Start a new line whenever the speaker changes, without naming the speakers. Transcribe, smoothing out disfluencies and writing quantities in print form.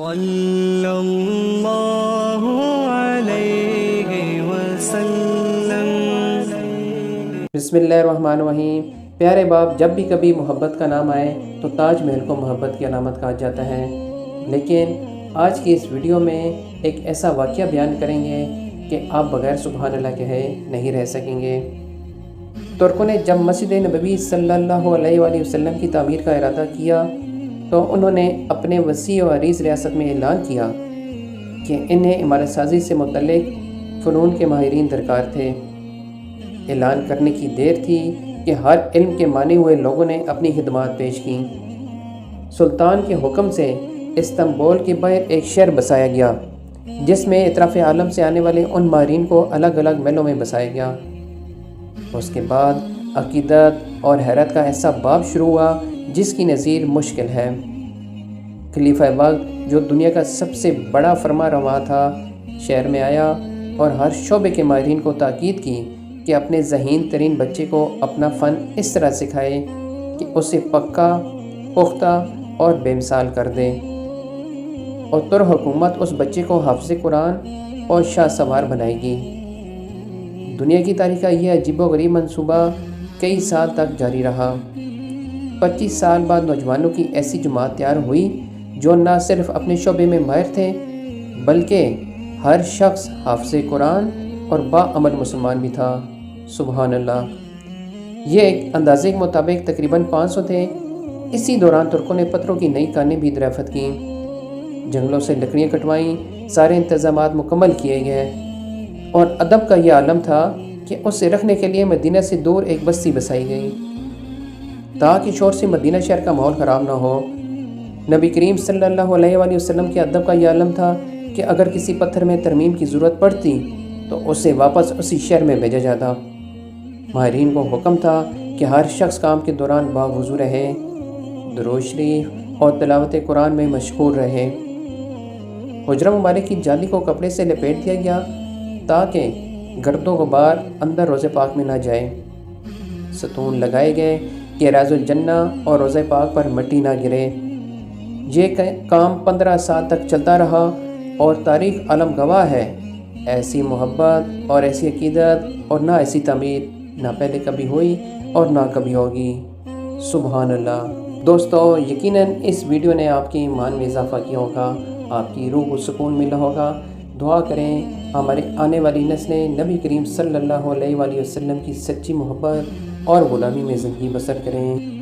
صلی اللہ علیہ وسلم۔
بسم اللہ الرحمن الرحیم۔ پیارے باپ، جب بھی کبھی محبت کا نام آئے تو تاج محل کو محبت کی علامت کہا جاتا ہے، لیکن آج کی اس ویڈیو میں ایک ایسا واقعہ بیان کریں گے کہ آپ بغیر سبحان اللہ کہے نہیں رہ سکیں گے۔ ترکوں نے جب مسجد نبوی صلی اللہ علیہ وآلہ وسلم کی تعمیر کا ارادہ کیا تو انہوں نے اپنے وسیع و عریض ریاست میں اعلان کیا کہ انہیں عمارت سازی سے متعلق فنون کے ماہرین درکار تھے۔ اعلان کرنے کی دیر تھی کہ ہر علم کے مانے ہوئے لوگوں نے اپنی خدمات پیش کیں۔ سلطان کے حکم سے استنبول کے باہر ایک شہر بسایا گیا، جس میں اطراف عالم سے آنے والے ان ماہرین کو الگ الگ محلوں میں بسایا گیا۔ اس کے بعد عقیدت اور حیرت کا ایسا باب شروع ہوا جس کی نظیر مشکل ہے۔ خلیفہ وقت جو دنیا کا سب سے بڑا فرما روا تھا، شہر میں آیا اور ہر شعبے کے ماہرین کو تاکید کی کہ اپنے ذہین ترین بچے کو اپنا فن اس طرح سکھائے کہ اسے پکا، پختہ اور بے مثال کر دے، اور تر حکومت اس بچے کو حافظ قرآن اور شاہ سوار بنائے گی۔ دنیا کی تاریخ کا یہ عجیب و غریب منصوبہ کئی سال تک جاری رہا۔ 25 سال بعد نوجوانوں کی ایسی جماعت تیار ہوئی جو نہ صرف اپنے شعبے میں ماہر تھے بلکہ ہر شخص حافظ قرآن اور باعمل مسلمان بھی تھا۔ سبحان اللہ۔ یہ ایک اندازے کے مطابق تقریباً 500 تھے۔ اسی دوران ترکوں نے پتھروں کی نئی کانیں بھی دریافت کیں، جنگلوں سے لکڑیاں کٹوائیں، سارے انتظامات مکمل کیے گئے، اور ادب کا یہ عالم تھا کہ اسے رکھنے کے لیے مدینہ سے دور ایک بستی بسائی گئی تاکہ شور سے مدینہ شہر کا ماحول خراب نہ ہو۔ نبی کریم صلی اللہ علیہ وآلہ وسلم کے ادب کا یہ عالم تھا کہ اگر کسی پتھر میں ترمیم کی ضرورت پڑتی تو اسے واپس اسی شہر میں بھیجا جاتا۔ ماہرین کو حکم تھا کہ ہر شخص کام کے دوران باوضو رہے، درود شریف اور تلاوت قرآن میں مشغول رہے۔ حجرہ مبارک کی جالی کو کپڑے سے لپیٹ دیا گیا تاکہ گرد و غبار اندر روضہ پاک میں نہ جائے۔ ستون لگائے گئے کہ راز الجنہ اور روضہ پاک پر مٹی نہ گرے۔ یہ کام 15 سال تک چلتا رہا، اور تاریخ عالم گواہ ہے، ایسی محبت اور ایسی عقیدت اور نہ ایسی تعمیر نہ پہلے کبھی ہوئی اور نہ کبھی ہوگی۔ سبحان اللہ۔ دوستو، یقیناً اس ویڈیو نے آپ کے ایمان میں اضافہ کیا ہوگا، آپ کی روح کو سکون ملا ہوگا۔ دعا کریں ہمارے آنے والی نسلیں نبی کریم صلی اللہ علیہ وآلہ وسلم کی سچی محبت اور غلامی میں زندگی بسر کریں۔